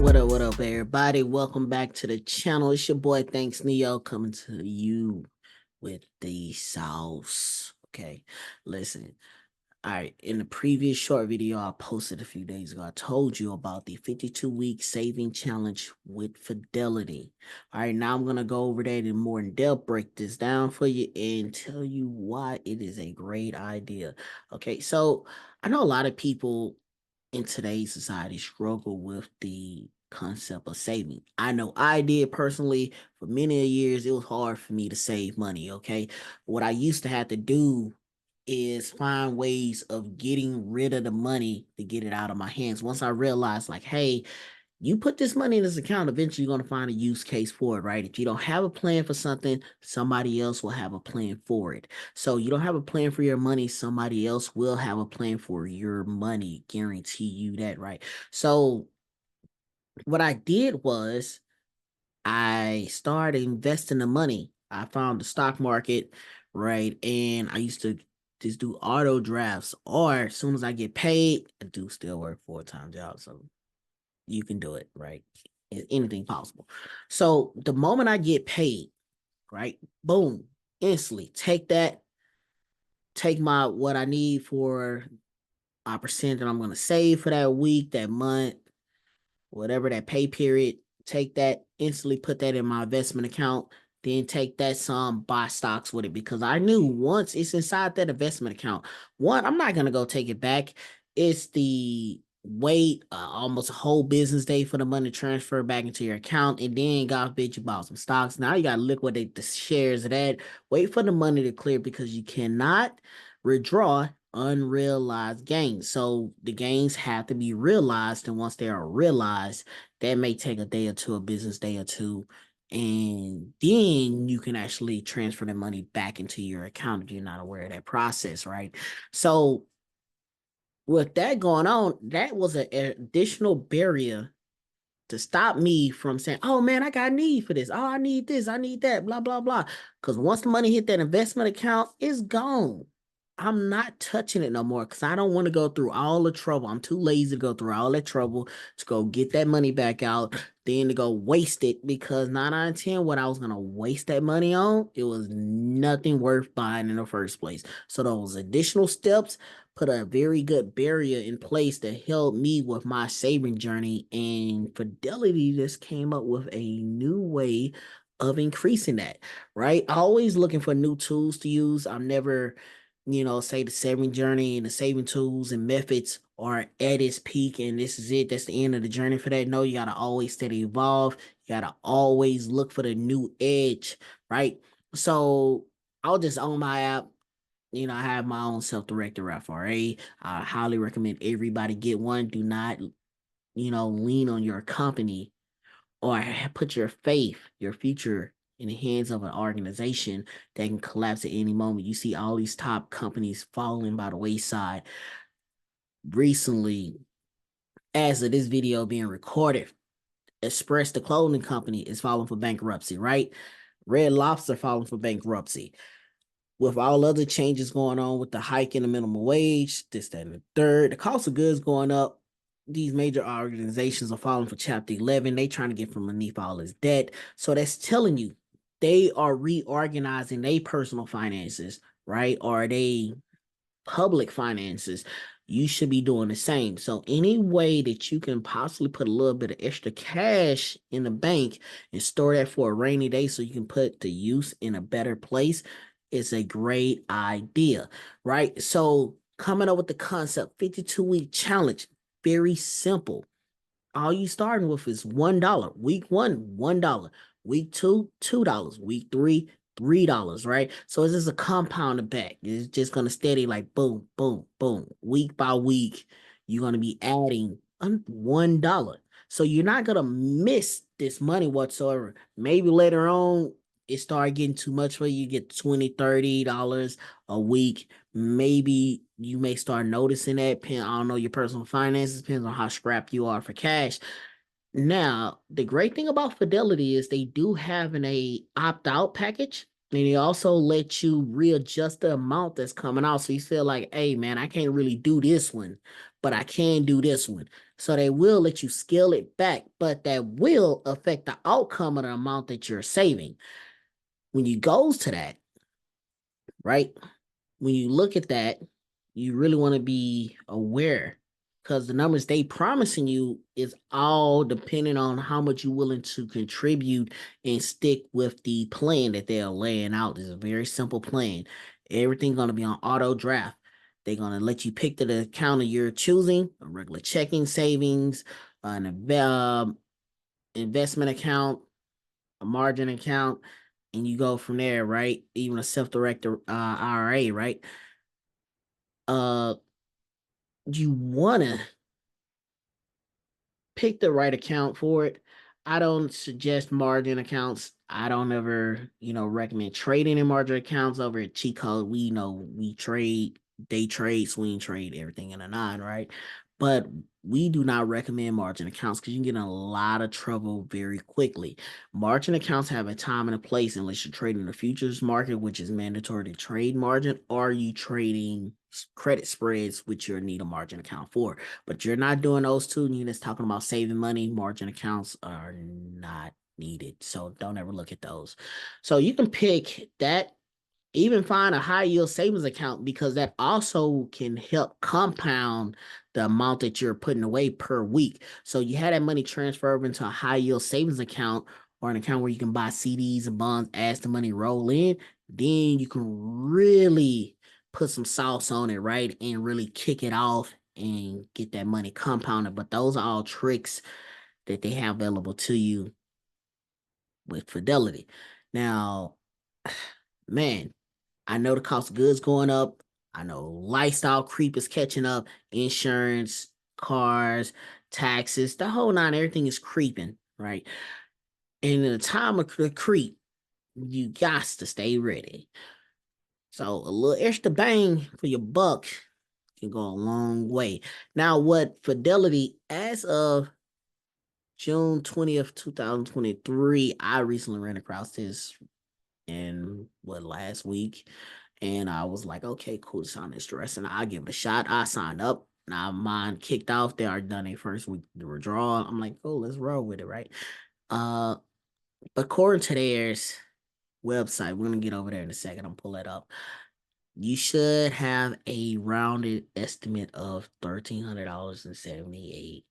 What up, everybody? Welcome back to the channel. It's your boy, Thanks Neo, coming to you with the sauce. Okay, listen. All right, in the previous short video I posted a few days ago, I told you about the 52-week saving challenge with Fidelity. All right, now I'm going to go over that in more in depth, break this down for you, and tell you why it is a great idea. Okay, so I know a lot of people in today's society struggle with the concept of saving. I know I did personally. For many years, it was hard for me to save money. Okay, what I used to have to do is find ways of getting rid of the money to get it out of my hands. Once I realized, like, hey, you put this money in this account, eventually you're going to find a use case for it, right? If you don't have a plan for something, somebody else will have a plan for it. So you don't have a plan for your money, somebody else will have a plan for your money. Guarantee you that, right? So what I did was I started investing the money. I found the stock market, right? And I used to just do auto drafts, or as soon as I get paid, I do still work full-time job. So you can do it, right? Anything possible. So the moment I get paid, right? Boom, instantly take my what I need for my percent that I'm gonna save for that week, that month, whatever that pay period, take that instantly, put that in my investment account, then take that sum, buy stocks with it, because I knew once it's inside that investment account, one, I'm not gonna go take it back. It's the wait almost a whole business day for the money to transfer back into your account, and then God forbid you bought some stocks. Now you gotta liquidate the shares of that. Wait for the money to clear because you cannot withdraw unrealized gains. So the gains have to be realized, and once they are realized, that may take a day or two, a business day or two, and then you can actually transfer the money back into your account if you're not aware of that process, right? So with that going on, that was an additional barrier to stop me from saying, oh man, I got a need for this. Oh, I need this. I need that, blah, blah, blah. Because once the money hit that investment account, it's gone. I'm not touching it no more because I don't want to go through all the trouble. I'm too lazy to go through all that trouble to go get that money back out, then to go waste it, because 9 out of 10, what I was going to waste that money on, it was nothing worth buying in the first place. So those additional steps put a very good barrier in place to help me with my saving journey. And Fidelity just came up with a new way of increasing that, right? Always looking for new tools to use. I'm never, say the saving journey and the saving tools and methods are at its peak and this is it. That's the end of the journey for that. No, you got to always steady evolve. You got to always look for the new edge, right? So I'll just own my app. I have my own self-directed FRA. I highly recommend everybody get one. Do not, lean on your company or put your faith, your future in the hands of an organization that can collapse at any moment. You see all these top companies falling by the wayside. Recently, as of this video being recorded, Express, the clothing company, is filing for bankruptcy, right? Red Lobster filing for bankruptcy. With all other changes going on with the hike in the minimum wage, this, that, and the third, the cost of goods going up, these major organizations are filing for Chapter 11. They trying to get from underneath all this debt. So that's telling you they are reorganizing their personal finances, right? Or they public finances. You should be doing the same. So any way that you can possibly put a little bit of extra cash in the bank and store that for a rainy day so you can put to use in a better place is a great idea, right? So coming up with the concept 52-week challenge, very simple. All you starting with is $1. Week one, $1. Week two, $2. Week three, $3, right? So it's just a compounded back. It's just gonna steady like boom, boom, boom. Week by week, you're gonna be adding $1. So you're not gonna miss this money whatsoever. Maybe later on it start getting too much for you, get $20, $30 a week. Maybe you may start noticing that. I don't know your personal finances, depends on how strapped you are for cash. Now, the great thing about Fidelity is they do have a opt-out package, and they also let you readjust the amount that's coming out. So you feel like, hey man, I can't really do this one, but I can do this one. So they will let you scale it back, but that will affect the outcome of the amount that you're saving. When you goes to that, right? When you look at that, you really want to be aware because the numbers they promising you is all depending on how much you're willing to contribute and stick with the plan that they're laying out. It's a very simple plan. Everything's gonna be on auto draft. They're gonna let you pick the account that you're choosing, a regular checking, savings, an investment account, a margin account, and you go from there, right? Even a self-directed IRA, right? uh you wanna pick the right account for it. I don't suggest margin accounts. I don't ever, recommend trading in margin accounts over at cheat code. We know we trade, day trade, swing trade, everything in a nine, right? But we do not recommend margin accounts because you can get in a lot of trouble very quickly. Margin accounts have a time and a place unless you're trading the futures market, which is mandatory to trade margin, or you trading credit spreads, which you'll need a margin account for. But you're not doing those two, and you're just talking about saving money. Margin accounts are not needed. So don't ever look at those. So you can pick that, even find a high yield savings account because that also can help compound the amount that you're putting away per week. So you had that money transfer over into a high yield savings account or an account where you can buy CDs and bonds as the money roll in, then you can really put some sauce on it, right? And really kick it off and get that money compounded. But those are all tricks that they have available to you with Fidelity. Now, man, I know the cost of goods going up. I know lifestyle creep is catching up. Insurance, cars, taxes, the whole nine, everything is creeping, right? And in the time of the creep, you got to stay ready. So a little extra bang for your buck can go a long way. Now, what Fidelity, as of June 20th, 2023, I recently ran across this in last week. And I was like, okay, cool, it sounds interesting. I'll give it a shot. I signed up. Now mine kicked off. They already done a first week withdrawal. I'm like, oh, let's roll with it, right? Uh, but according to their website, we're gonna get over there in a second. I'm pull it up. You should have a rounded estimate of $1,378.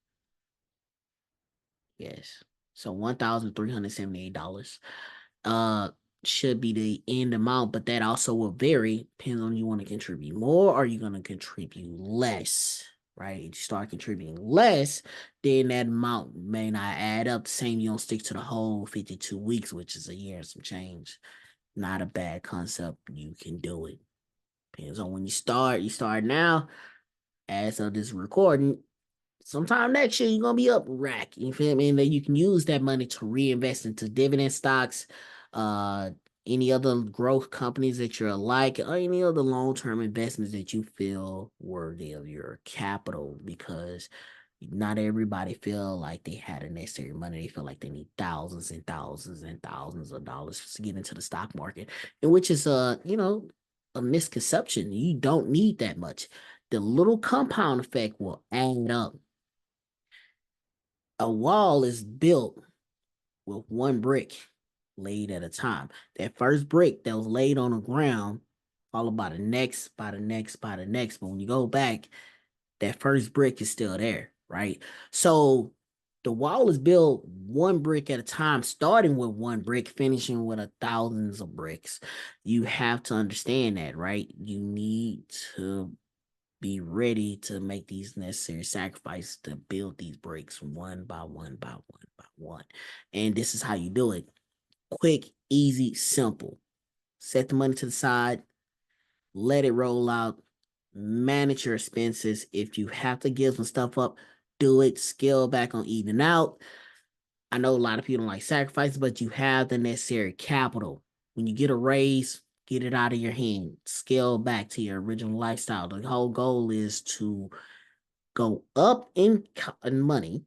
Yes. So $1,378 should be the end amount, but that also will vary. Depends on you want to contribute more or you gonna contribute less, right? If you start contributing less, then that amount may not add up. The same, you don't stick to the whole 52 weeks, which is a year and some change. Not a bad concept. You can do it. Depends on when you start. You start now. As of this recording, sometime next year you're gonna be up rack. You feel me? And then you can use that money to reinvest into dividend stocks, uh, any other growth companies that you're like, or any other long-term investments that you feel worthy of your capital. Because not everybody feel like they had the necessary money. They feel like they need thousands and thousands and thousands of dollars to get into the stock market, and which is a misconception. You don't need that much. The little compound effect will add up. A wall is built with one brick laid at a time. That first brick that was laid on the ground, followed by the next, by the next, by the next. But when you go back, that first brick is still there, right? So the wall is built one brick at a time, starting with one brick, finishing with thousands of bricks. You have to understand that, right? You need to be ready to make these necessary sacrifices to build these bricks one by one by one by one. And this is how you do it. Quick, easy, simple. Set the money to the side, let it roll out, manage your expenses. If you have to give some stuff up, do it. Scale back on eating out. I know a lot of people don't like sacrifices, but you have the necessary capital. When you get a raise, get it out of your hand. Scale back to your original lifestyle. The whole goal is to go up in money,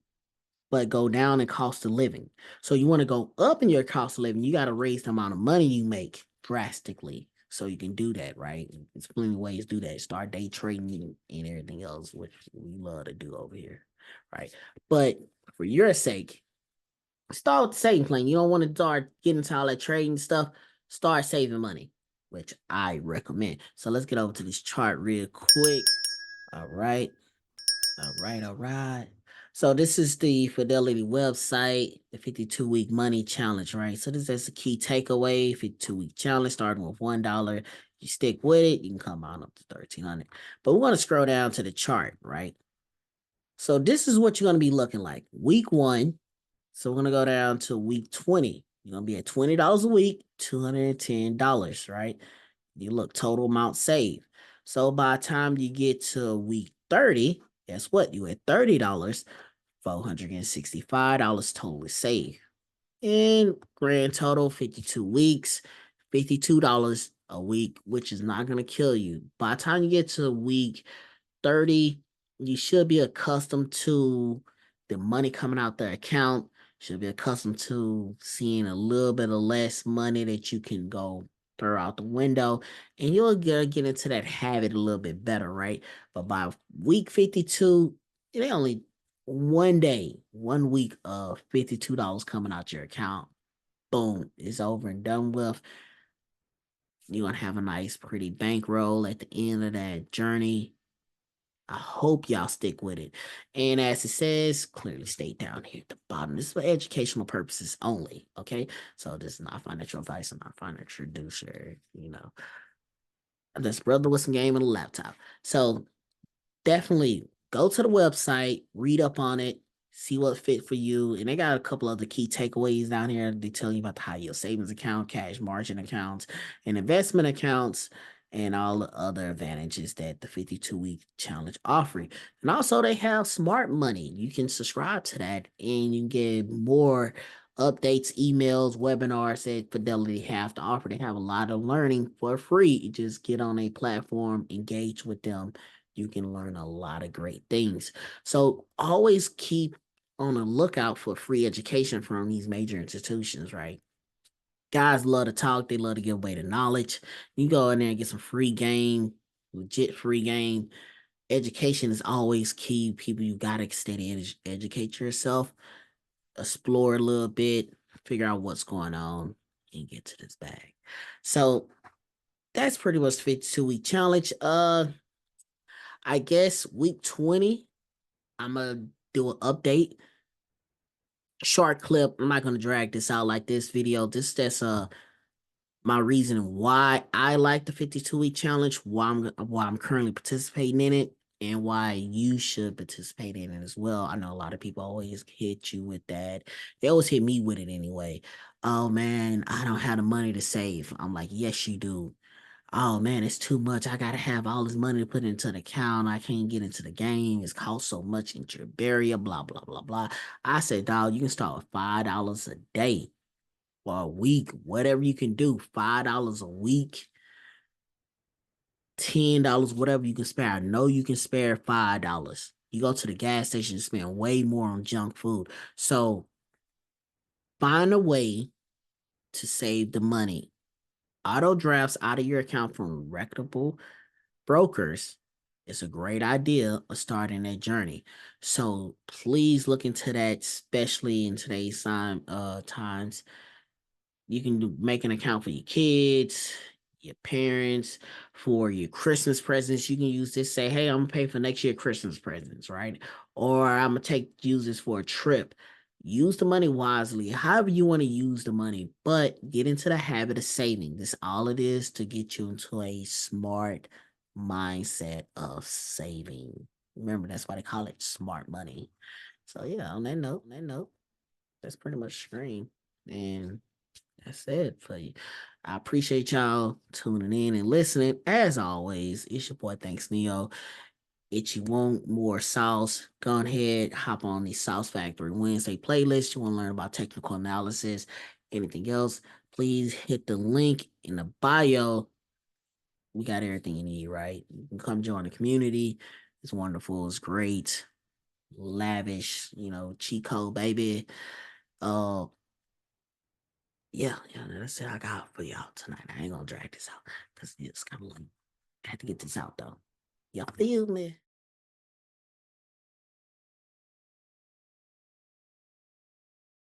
but go down in cost of living. So you want to go up in your cost of living, you got to raise the amount of money you make drastically. So you can do that, right? There's plenty of ways to do that. Start day trading and everything else, which we love to do over here, right? But for your sake, start with the saving plan. You don't want to start getting into all that trading stuff. Start saving money, which I recommend. So let's get over to this chart real quick. All right. All right. So this is the Fidelity website, the 52-week money challenge, right? So that's a key takeaway. 52-week challenge starting with $1. You stick with it, you can come on up to 1,300. But we want to scroll down to the chart, right? So this is what you're going to be looking like. Week 1. So we're going to go down to week 20. You're going to be at $20 a week, $210, right? You look, total amount saved. So by the time you get to week 30, guess what? You at $30, $465 totally saved. And grand total, 52 weeks, $52 a week, which is not going to kill you. By the time you get to week 30, you should be accustomed to the money coming out the account. Should be accustomed to seeing a little bit of less money that you can go throw out the window, and you'll get into that habit a little bit better, right? But by week 52, it ain't only 1 day, 1 week of $52 coming out your account. Boom, it's over and done with. You're gonna have a nice, pretty bankroll at the end of that journey. I hope y'all stick with it. And as it says, clearly state down here at the bottom, this is for educational purposes only. Okay. So this is not financial advice and not financial advice, you know. This brother with some game on a laptop. So definitely go to the website, read up on it, see what fit for you. And they got a couple other key takeaways down here. They tell you about the high yield savings account, cash margin accounts, and investment accounts, and all the other advantages that the 52-week challenge offering. And also they have smart money. You can subscribe to that and you can get more updates, emails, webinars that Fidelity have to offer. They have a lot of learning for free. You just get on a platform, engage with them. You can learn a lot of great things. So always keep on the lookout for free education from these major institutions, right? Guys love to talk, they love to give away the knowledge. You go in there and get some free game, legit free game. Education is always key. People, you gotta steady educate yourself, explore a little bit, figure out what's going on, and get to this bag. So that's pretty much the 52-week challenge. I guess week 20, I'm gonna do an update. Short clip. I'm not gonna drag this out like this video. That's my reason why I like the 52-week challenge, why I'm currently participating in it, and why you should participate in it as well. I know a lot of people always hit you with that. They always hit me with it anyway. Oh man, I don't have the money to save. I'm like, yes, you do. Oh man, it's too much. I gotta have all this money to put into the account. I can't get into the game. It's cost so much into your barrier, blah, blah, blah, blah. I said, dog, you can start with $5 a day or a week, whatever you can do. $5 a week, $10, whatever you can spare. I know you can spare $5. You go to the gas station and spend way more on junk food. So find a way to save the money. Auto drafts out of your account from reputable brokers is a great idea of starting that journey. So please look into that, especially in today's times. You can make an account for your kids, your parents, for your Christmas presents. You can use this, say, hey, I'm gonna pay for next year Christmas presents, right? Or I'm gonna use this for a trip. Use the money wisely, however you want to use the money, but get into the habit of saving. This all it is to get you into a smart mindset of saving. Remember, that's why they call it smart money. So yeah, on that note, that's pretty much screen. And that's it for you. I appreciate y'all tuning in and listening. As always, it's your boy Thanks Neo. If you want more sauce, go ahead, hop on the Sauce Factory Wednesday playlist. You want to learn about technical analysis, anything else, please hit the link in the bio. We got everything you need, right? You can come join the community. It's wonderful. It's great. Lavish, cheat code, baby. Yeah, that's it I got for y'all tonight. I ain't gonna drag this out. because it's kind of like I had to get this out though. Y'all feel me?